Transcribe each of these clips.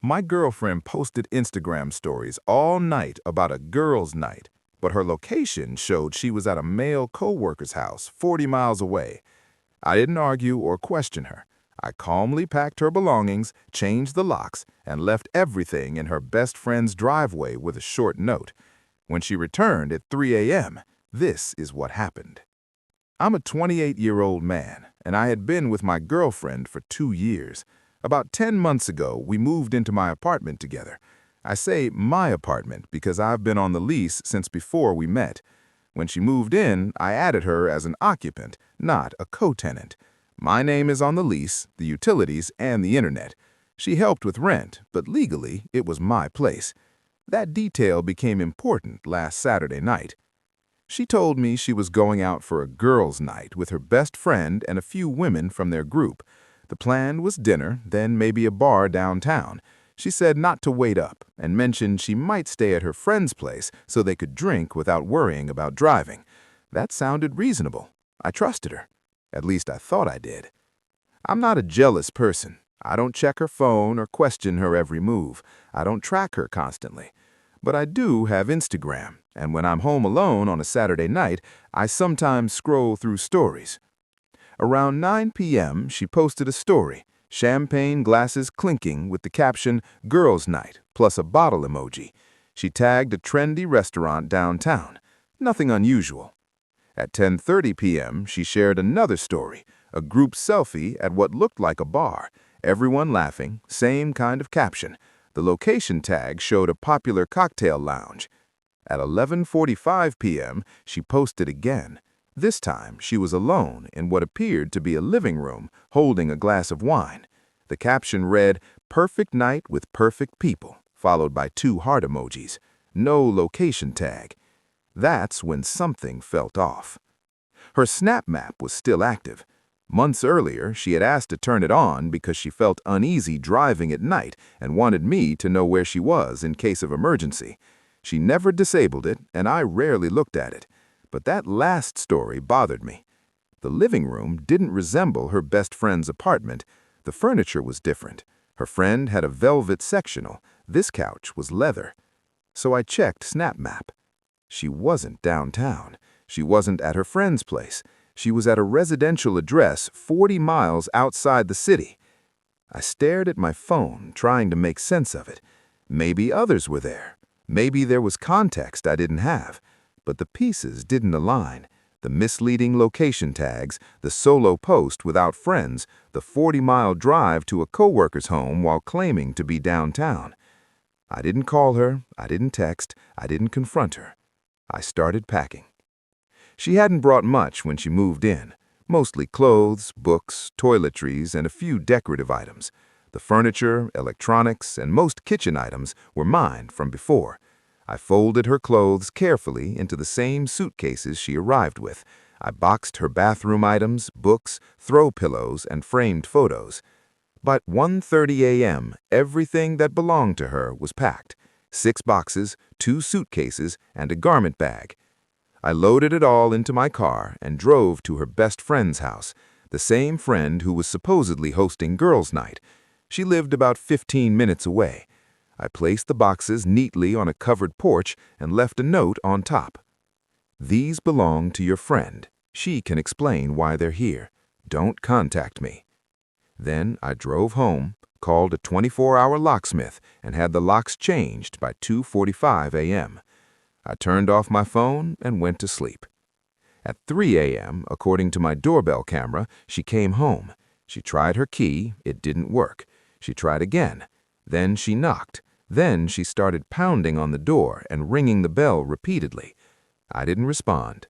My girlfriend posted Instagram stories all night about a girls' night, but her location showed she was at a male coworker's house 40 miles away. I didn't argue or question her. I calmly packed her belongings, changed the locks, and left everything in her best friend's driveway with a short note. When she returned at 3 a.m., this is what happened. I'm a 28-year-old man, and I had been with my girlfriend for 2 years. About 10 months ago, we moved into my apartment together. I say my apartment because I've been on the lease since before we met. When she moved in, I added her as an occupant, not a co-tenant. My name is on the lease, the utilities, and the internet. She helped with rent, but legally, it was my place. That detail became important last Saturday night. She told me she was going out for a girls' night with her best friend and a few women from their group. The plan was dinner, then maybe a bar downtown. She said not to wait up and mentioned she might stay at her friend's place so they could drink without worrying about driving. That sounded reasonable. I trusted her. At least I thought I did. I'm not a jealous person. I don't check her phone or question her every move. I don't track her constantly. But I do have Instagram, and when I'm home alone on a Saturday night, I sometimes scroll through stories. Around 9 p.m., she posted a story, champagne glasses clinking with the caption, "Girls' Night," plus a bottle emoji. She tagged a trendy restaurant downtown. Nothing unusual. At 10:30 p.m., she shared another story, a group selfie at what looked like a bar. Everyone laughing, same kind of caption. The location tag showed a popular cocktail lounge. At 11:45 p.m., she posted again. This time, she was alone in what appeared to be a living room, holding a glass of wine. The caption read, "Perfect night with perfect people," followed by 2 heart emojis. No location tag. That's when something felt off. Her Snap Map was still active. Months earlier, she had asked to turn it on because she felt uneasy driving at night and wanted me to know where she was in case of emergency. She never disabled it, and I rarely looked at it. But that last story bothered me. The living room didn't resemble her best friend's apartment. The furniture was different. Her friend had a velvet sectional. This couch was leather. So I checked Snap Map. She wasn't downtown. She wasn't at her friend's place. She was at a residential address 40 miles outside the city. I stared at my phone, trying to make sense of it. Maybe others were there. Maybe there was context I didn't have. But the pieces didn't align. The misleading location tags, the solo post without friends, the 40-mile drive to a coworker's home while claiming to be downtown. I didn't call her, I didn't text, I didn't confront her. I started packing. She hadn't brought much when she moved in, mostly clothes, books, toiletries, and a few decorative items. The furniture, electronics, and most kitchen items were mine from before. I folded her clothes carefully into the same suitcases she arrived with. I boxed her bathroom items, books, throw pillows, and framed photos. By 1:30 a.m., everything that belonged to her was packed. 6 boxes, 2 suitcases, and a garment bag. I loaded it all into my car and drove to her best friend's house, the same friend who was supposedly hosting girls' night. She lived about 15 minutes away. I placed the boxes neatly on a covered porch and left a note on top. "These belong to your friend. She can explain why they're here. Don't contact me." Then I drove home, called a 24-hour locksmith, and had the locks changed by 2:45 a.m. I turned off my phone and went to sleep. At 3 a.m., according to my doorbell camera, she came home. She tried her key. It didn't work. She tried again. Then she knocked. Then she started pounding on the door and ringing the bell repeatedly. I didn't respond.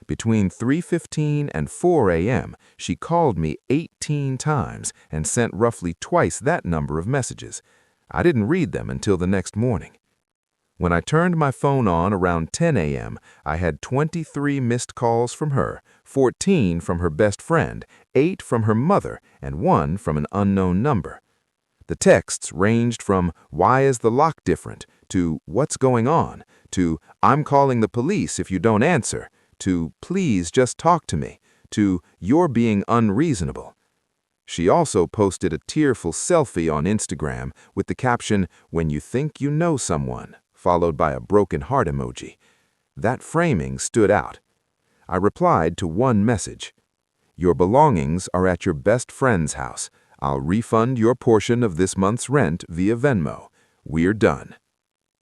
Between 3:15 and 4 a.m., she called me 18 times and sent roughly twice that number of messages. I didn't read them until the next morning. When I turned my phone on around 10 a.m., I had 23 missed calls from her, 14 from her best friend, 8 from her mother, and 1 from an unknown number. The texts ranged from "Why is the lock different?" to "What's going on?" to "I'm calling the police if you don't answer," to "Please just talk to me," to "You're being unreasonable." She also posted a tearful selfie on Instagram with the caption, "When you think you know someone," followed by a broken heart emoji. That framing stood out. I replied to one message. "Your belongings are at your best friend's house. I'll refund your portion of this month's rent via Venmo. We're done."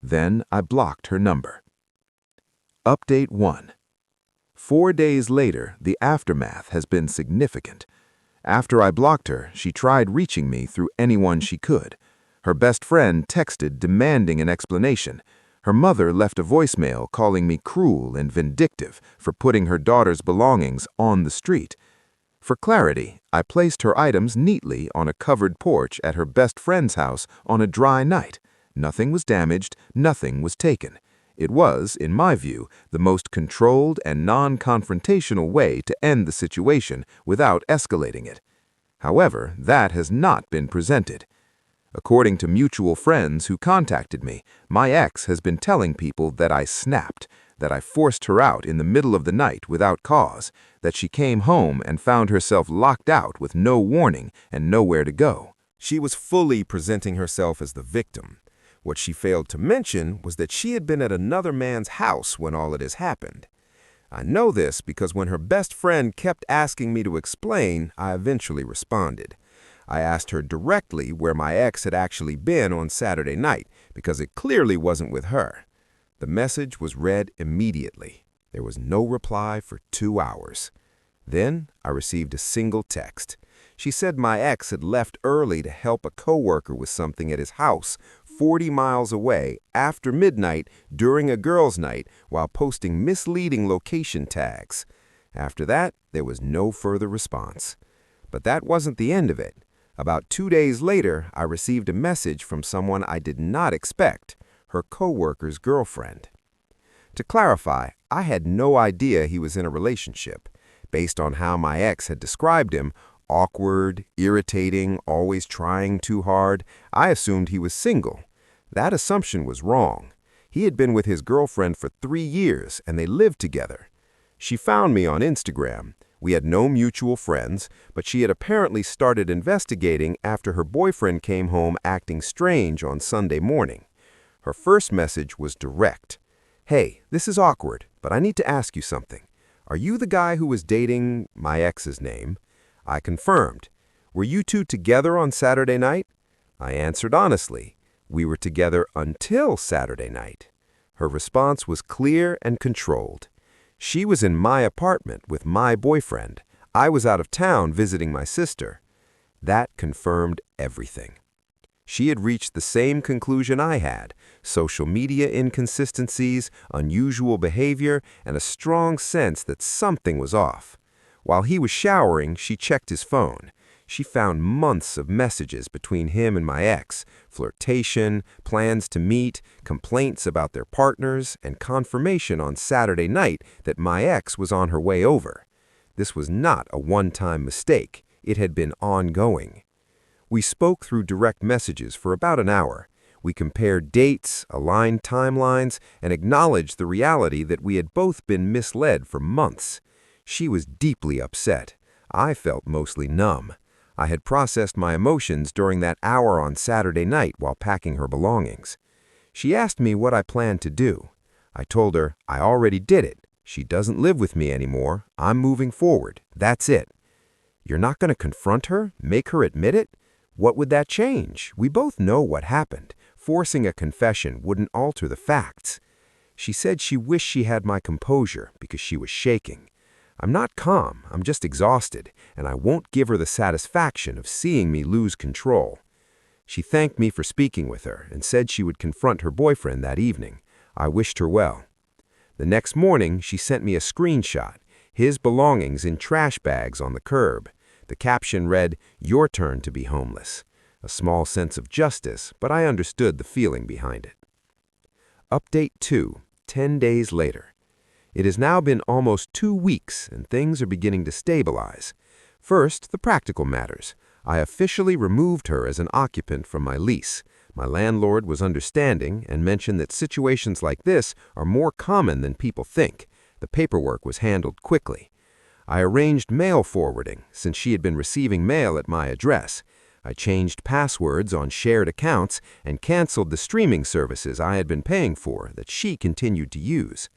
Then I blocked her number. Update 1. 4 days later, the aftermath has been significant. After I blocked her, she tried reaching me through anyone she could. Her best friend texted demanding an explanation. Her mother left a voicemail calling me cruel and vindictive for putting her daughter's belongings on the street. For clarity, I placed her items neatly on a covered porch at her best friend's house on a dry night. Nothing was damaged, nothing was taken. It was, in my view, the most controlled and non-confrontational way to end the situation without escalating it. However, that has not been presented. According to mutual friends who contacted me, my ex has been telling people that I snapped, that I forced her out in the middle of the night without cause, that she came home and found herself locked out with no warning and nowhere to go. She was fully presenting herself as the victim. What she failed to mention was that she had been at another man's house when all of this happened. I know this because when her best friend kept asking me to explain, I eventually responded. I asked her directly where my ex had actually been on Saturday night because it clearly wasn't with her. The message was read immediately. There was no reply for 2 hours. Then I received a single text. She said my ex had left early to help a coworker with something at his house 40 miles away after midnight during a girls' night while posting misleading location tags. After that, there was no further response. But that wasn't the end of it. About 2 days later, I received a message from someone I did not expect, her coworker's girlfriend. To clarify, I had no idea he was in a relationship. Based on how my ex had described him, awkward, irritating, always trying too hard, I assumed he was single. That assumption was wrong. He had been with his girlfriend for 3 years, and they lived together. She found me on Instagram. We had no mutual friends, but she had apparently started investigating after her boyfriend came home acting strange on Sunday morning. Her first message was direct. "Hey, this is awkward, but I need to ask you something. Are you the guy who was dating my ex's name?" I confirmed. "Were you two together on Saturday night?" I answered honestly. "We were together until Saturday night." Her response was clear and controlled. She was in my apartment with my boyfriend. I was out of town visiting my sister. That confirmed everything. She had reached the same conclusion I had: social media inconsistencies, unusual behavior, and a strong sense that something was off. While he was showering, she checked his phone. She found months of messages between him and my ex, flirtation, plans to meet, complaints about their partners, and confirmation on Saturday night that my ex was on her way over. This was not a one-time mistake. It had been ongoing. We spoke through direct messages for about an hour. We compared dates, aligned timelines, and acknowledged the reality that we had both been misled for months. She was deeply upset. I felt mostly numb. I had processed my emotions during that hour on Saturday night while packing her belongings. She asked me what I planned to do. I told her I already did it. She doesn't live with me anymore. I'm moving forward. That's it. "You're not going to confront her? Make her admit it? What would that change? We both know what happened. Forcing a confession wouldn't alter the facts." She said she wished she had my composure because she was shaking. "I'm not calm, I'm just exhausted, and I won't give her the satisfaction of seeing me lose control." She thanked me for speaking with her and said she would confront her boyfriend that evening. I wished her well. The next morning, she sent me a screenshot, his belongings in trash bags on the curb. The caption read, "Your turn to be homeless." A small sense of justice, but I understood the feeling behind it. Update 2, 10 days later. It has now been almost 2 weeks, and things are beginning to stabilize. First, the practical matters. I officially removed her as an occupant from my lease. My landlord was understanding and mentioned that situations like this are more common than people think. The paperwork was handled quickly. I arranged mail forwarding, since she had been receiving mail at my address. I changed passwords on shared accounts and canceled the streaming services I had been paying for that she continued to use.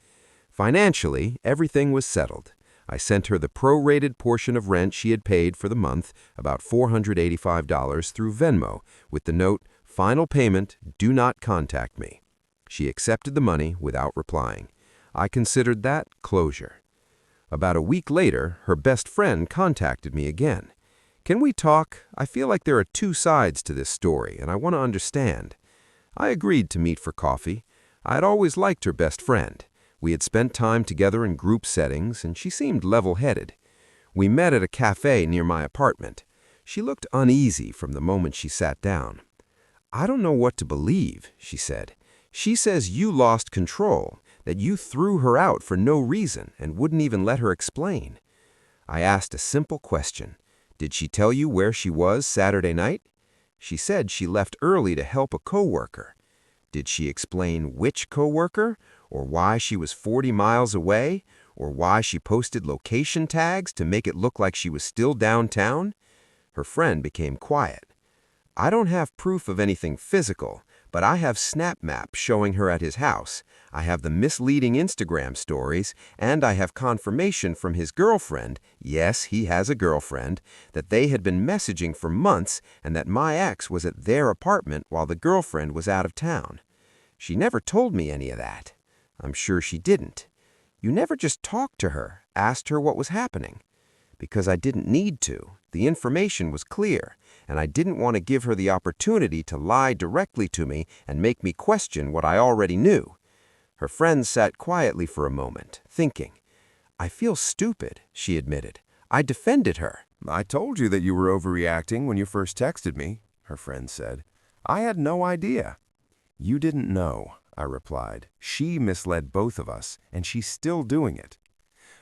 Financially, everything was settled. I sent her the prorated portion of rent she had paid for the month, about $485 through Venmo, with the note, "Final payment, do not contact me." She accepted the money without replying. I considered that closure. About a week later, her best friend contacted me again. "Can we talk? I feel like there are two sides to this story, and I want to understand." I agreed to meet for coffee. I had always liked her best friend. We had spent time together in group settings, and she seemed level-headed. We met at a cafe near my apartment. She looked uneasy from the moment she sat down. "I don't know what to believe," she said. "She says you lost control, that you threw her out for no reason and wouldn't even let her explain." I asked a simple question. "Did she tell you where she was Saturday night?" She said she left early to help a coworker. Did she explain which coworker, or why she was 40 miles away, or why she posted location tags to make it look like she was still downtown? Her friend became quiet. "I don't have proof of anything physical, but I have snap maps showing her at his house. I have the misleading Instagram stories, and I have confirmation from his girlfriend, yes, he has a girlfriend, that they had been messaging for months and that my ex was at their apartment while the girlfriend was out of town. She never told me any of that. I'm sure she didn't. You never just talked to her, asked her what was happening." "Because I didn't need to. The information was clear, and I didn't want to give her the opportunity to lie directly to me and make me question what I already knew." Her friend sat quietly for a moment, thinking. "I feel stupid," she admitted. "I defended her." "I told you that you were overreacting when you first texted me," her friend said. "I had no idea." "You didn't know," I replied. "She misled both of us, and she's still doing it."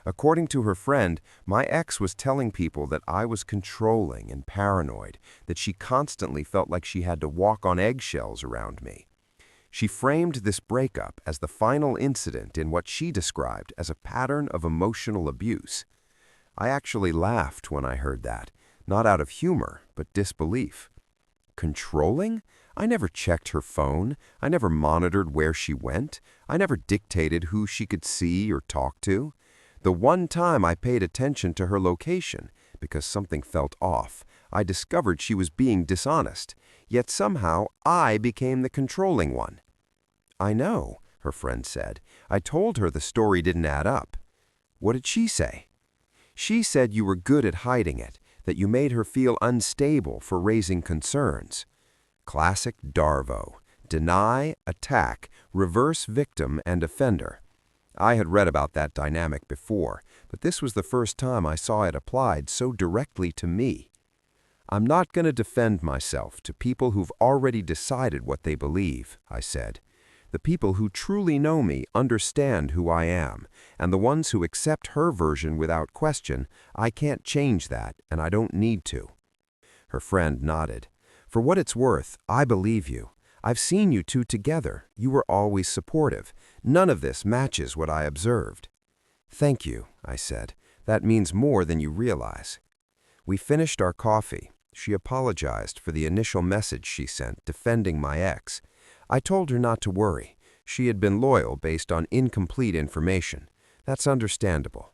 According to her friend, my ex was telling people that I was controlling and paranoid, that she constantly felt like she had to walk on eggshells around me. She framed this breakup as the final incident in what she described as a pattern of emotional abuse. I actually laughed when I heard that, not out of humor, but disbelief. Controlling? I never checked her phone. I never monitored where she went. I never dictated who she could see or talk to. The one time I paid attention to her location, because something felt off, I discovered she was being dishonest, yet somehow I became the controlling one. "I know," her friend said. "I told her the story didn't add up." "What did she say?" "She said you were good at hiding it, that you made her feel unstable for raising concerns." Classic DARVO: deny, attack, reverse victim and offender. I had read about that dynamic before, but this was the first time I saw it applied so directly to me. "I'm not going to defend myself to people who've already decided what they believe," I said. "The people who truly know me understand who I am, and the ones who accept her version without question, I can't change that, and I don't need to." Her friend nodded. "For what it's worth, I believe you. I've seen you two together. You were always supportive. None of this matches what I observed." "Thank you," I said. "That means more than you realize." We finished our coffee. She apologized for the initial message she sent defending my ex. I told her not to worry. She had been loyal based on incomplete information. That's understandable.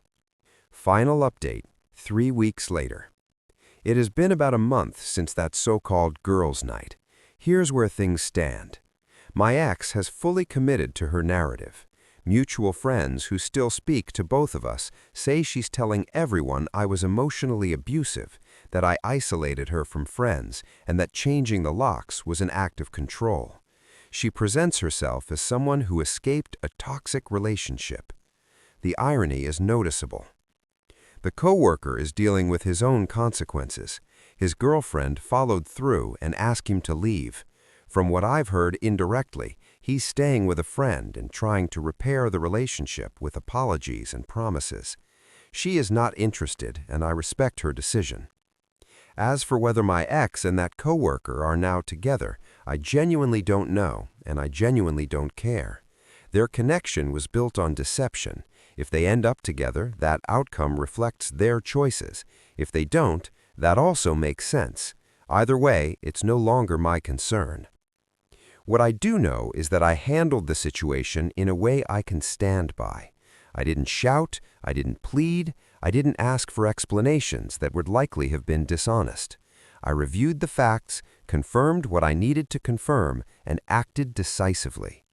Final update, 3 weeks later. It has been about a month since that so-called girls' night. Here's where things stand. My ex has fully committed to her narrative. Mutual friends who still speak to both of us say she's telling everyone I was emotionally abusive, that I isolated her from friends, and that changing the locks was an act of control. She presents herself as someone who escaped a toxic relationship. The irony is noticeable. The coworker is dealing with his own consequences. His girlfriend followed through and asked him to leave. From what I've heard indirectly, he's staying with a friend and trying to repair the relationship with apologies and promises. She is not interested, and I respect her decision. As for whether my ex and that coworker are now together, I genuinely don't know, and I genuinely don't care. Their connection was built on deception. If they end up together, that outcome reflects their choices. If they don't, that also makes sense. Either way, it's no longer my concern. What I do know is that I handled the situation in a way I can stand by. I didn't shout, I didn't plead, I didn't ask for explanations that would likely have been dishonest. I reviewed the facts, confirmed what I needed to confirm, and acted decisively.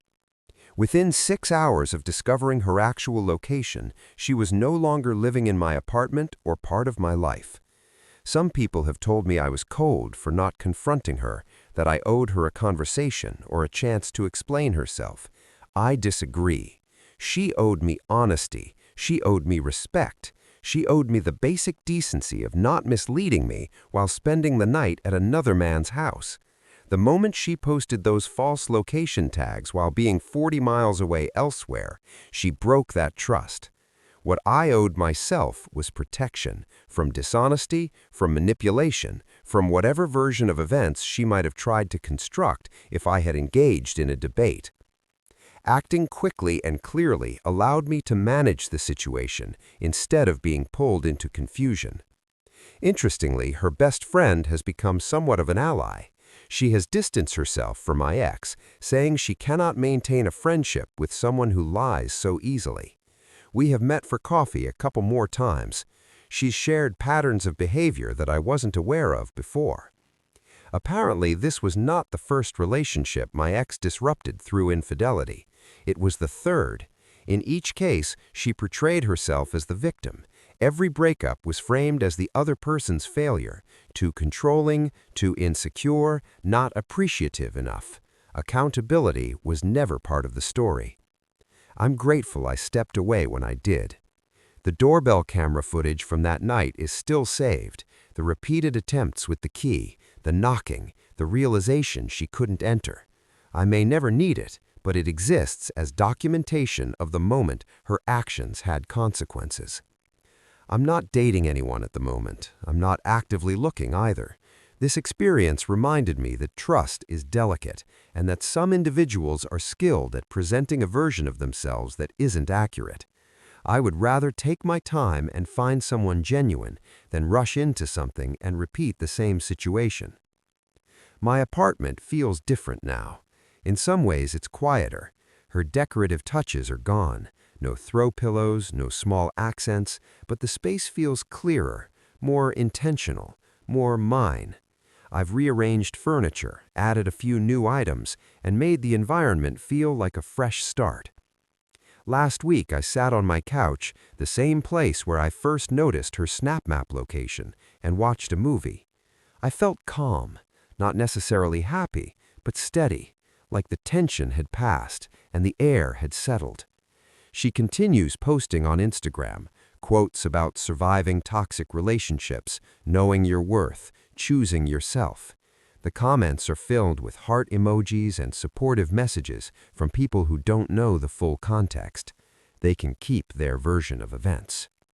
Within 6 hours of discovering her actual location, she was no longer living in my apartment or part of my life. Some people have told me I was cold for not confronting her, that I owed her a conversation or a chance to explain herself. I disagree. She owed me honesty. She owed me respect. She owed me the basic decency of not misleading me while spending the night at another man's house. The moment she posted those false location tags while being 40 miles away elsewhere, she broke that trust. What I owed myself was protection from dishonesty, from manipulation, from whatever version of events she might have tried to construct if I had engaged in a debate. Acting quickly and clearly allowed me to manage the situation instead of being pulled into confusion. Interestingly, her best friend has become somewhat of an ally. She has distanced herself from my ex, saying she cannot maintain a friendship with someone who lies so easily. We have met for coffee a couple more times. She's shared patterns of behavior that I wasn't aware of before. Apparently, this was not the first relationship my ex disrupted through infidelity. It was the third. In each case, she portrayed herself as the victim. Every breakup was framed as the other person's failure, too controlling, too insecure, not appreciative enough. Accountability was never part of the story. I'm grateful I stepped away when I did. The doorbell camera footage from that night is still saved. The repeated attempts with the key, the knocking, the realization she couldn't enter. I may never need it, but it exists as documentation of the moment her actions had consequences. I'm not dating anyone at the moment. I'm not actively looking either. This experience reminded me that trust is delicate and that some individuals are skilled at presenting a version of themselves that isn't accurate. I would rather take my time and find someone genuine than rush into something and repeat the same situation. My apartment feels different now. In some ways, it's quieter. Her decorative touches are gone. No throw pillows, no small accents, but the space feels clearer, more intentional, more mine. I've rearranged furniture, added a few new items, and made the environment feel like a fresh start. Last week, I sat on my couch, the same place where I first noticed her Snap Map location, and watched a movie. I felt calm, not necessarily happy, but steady, like the tension had passed and the air had settled. She continues posting on Instagram, quotes about surviving toxic relationships, knowing your worth, choosing yourself. The comments are filled with heart emojis and supportive messages from people who don't know the full context. They can keep their version of events.